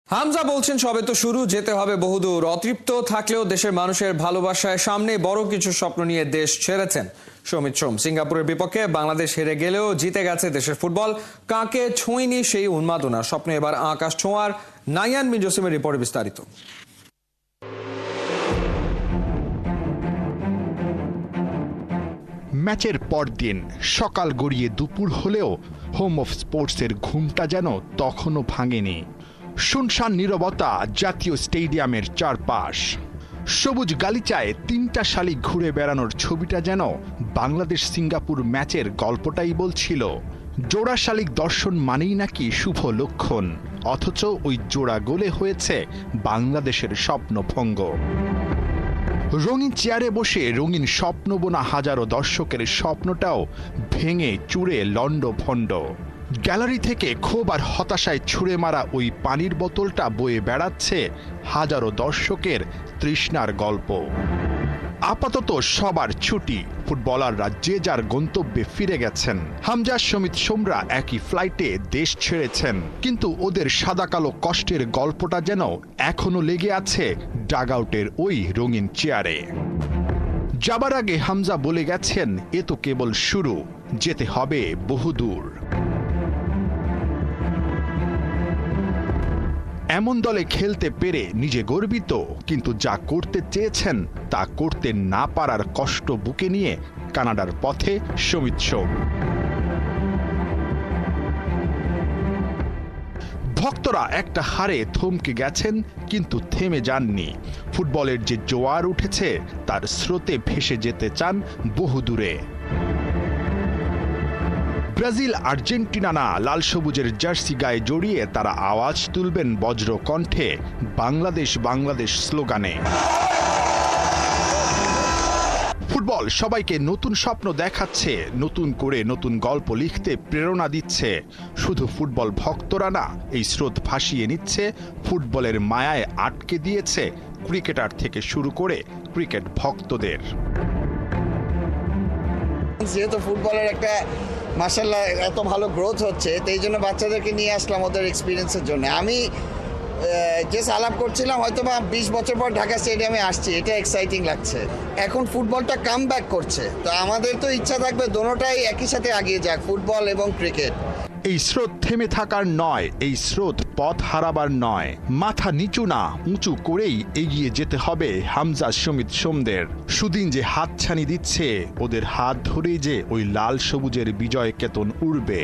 হামজা বলছেন সবে তো শুরু, যেতে হবে বহুদূর। অতৃপ্ত থাকলেও দেশের মানুষের ভালোবাসায় সামনে বড় কিছু স্বপ্ন নিয়ে দেশ ছেড়েছেন সমিত সোম। সিঙ্গাপুরের বিপক্ষে বাংলাদেশ হেরে গেলেও জিতে গেছে দেশের ফুটবল। কাকে ছোঁয়নি সেই উন্মাদনা, স্বপ্ন এবার আকাশ ছোঁয়ার। নাইয়ান মিন জসিমের রিপোর্টে বিস্তারিত। ম্যাচের পরদিন সকাল গড়িয়ে দুপুর হলেও হোম অফ স্পোর্টসের ঘুমটা যেন তখনও ভাঙেনি। শুনশান নীরবতা জাতীয় স্টেডিয়ামের চারপাশ। সবুজ গালিচায় তিনটা শালিক ঘুরে বেড়ানোর ছবিটা যেন বাংলাদেশ সিঙ্গাপুর ম্যাচের গল্পটাই বলছিল। জোড়া শালিক দর্শন মানেই নাকি শুভ লক্ষণ, অথচ ওই জোড়া গোলে হয়েছে বাংলাদেশের স্বপ্নভঙ্গ। রঙিন চেয়ারে বসে রঙিন স্বপ্ন বোনা হাজারো দর্শকের স্বপ্নটাও ভেঙে চুরে লণ্ডভণ্ড। গ্যালারি থেকে ক্ষোভ আর হতাশায় ছুঁড়ে মারা ওই পানির বোতলটা বয়ে বেড়াচ্ছে হাজারো দর্শকের তৃষ্ণার গল্প। আপাতত সবার ছুটি, ফুটবলাররা যে যার গন্তব্যে ফিরে গেছেন। হামজা, সমিত সোমরা একই ফ্লাইটে দেশ ছেড়েছেন, কিন্তু ওদের সাদা কালো কষ্টের গল্পটা যেন এখনো লেগে আছে ডাগআউটের ওই রঙিন চেয়ারে। যাবার আগে হামজা বলে গেছেন, এ তো কেবল শুরু, যেতে হবে বহুদূর। এমন দলে খেলতে পেরে নিজে গর্বিত, কিন্তু যা করতে চেয়েছেন তা করতে না পারার কষ্ট বুকে নিয়ে কানাডার পথে সমিত সোম। ভক্তরা একটা হারে থমকে গেছেন, কিন্তু থেমে যাননি। ফুটবলের যে জোয়ার উঠেছে তার স্রোতে ভেসে যেতে চান বহুদূরে। ব্রাজিল আর্জেন্টিনা না, লাল সবুজের জার্সি গায়ে জড়িয়ে তারা আওয়াজ তুলবেন বজ্র কণ্ঠে বাংলাদেশ বাংলাদেশ স্লোগানে। ফুটবল সবাইকে নতুন স্বপ্ন দেখাচ্ছে, নতুন করে নতুন গল্প লিখতে প্রেরণা দিচ্ছে। শুধু ফুটবল ভক্তরা না, এই স্রোত ভাসিয়ে নিচ্ছে ফুটবলের মায়ায় আটকে দিয়েছে ক্রিকেটার থেকে শুরু করে ক্রিকেট ভক্তদের। যেহেতু ফুটবলের একটা মাশাআল্লাহ এত ভালো গ্রোথ হচ্ছে, তো এই জন্য বাচ্চাদেরকে নিয়ে আসলাম ওদের এক্সপিরিয়েন্সের জন্য। আমি যে আলাপ করছিলাম, হয়তো বা 20 বছর পর ঢাকা স্টেডিয়ামে আসছি, এটা এক্সাইটিং লাগছে। এখন ফুটবলটা কাম ব্যাক করছে, তো আমাদের তো ইচ্ছা থাকবে দোনোটাই একই সাথে এগিয়ে যাক, ফুটবল এবং ক্রিকেট। এই স্রোত থেমে থাকার নয়, এই স্রোত পথ হারাবার নয়। মাথা নিচু না, উঁচু করেই এগিয়ে যেতে হবে হামজা, সমিত সোমদের। সুদিন যে হাতছানি দিচ্ছে, ওদের হাত ধরেই যে ওই লাল সবুজের বিজয় কেতন উড়বে।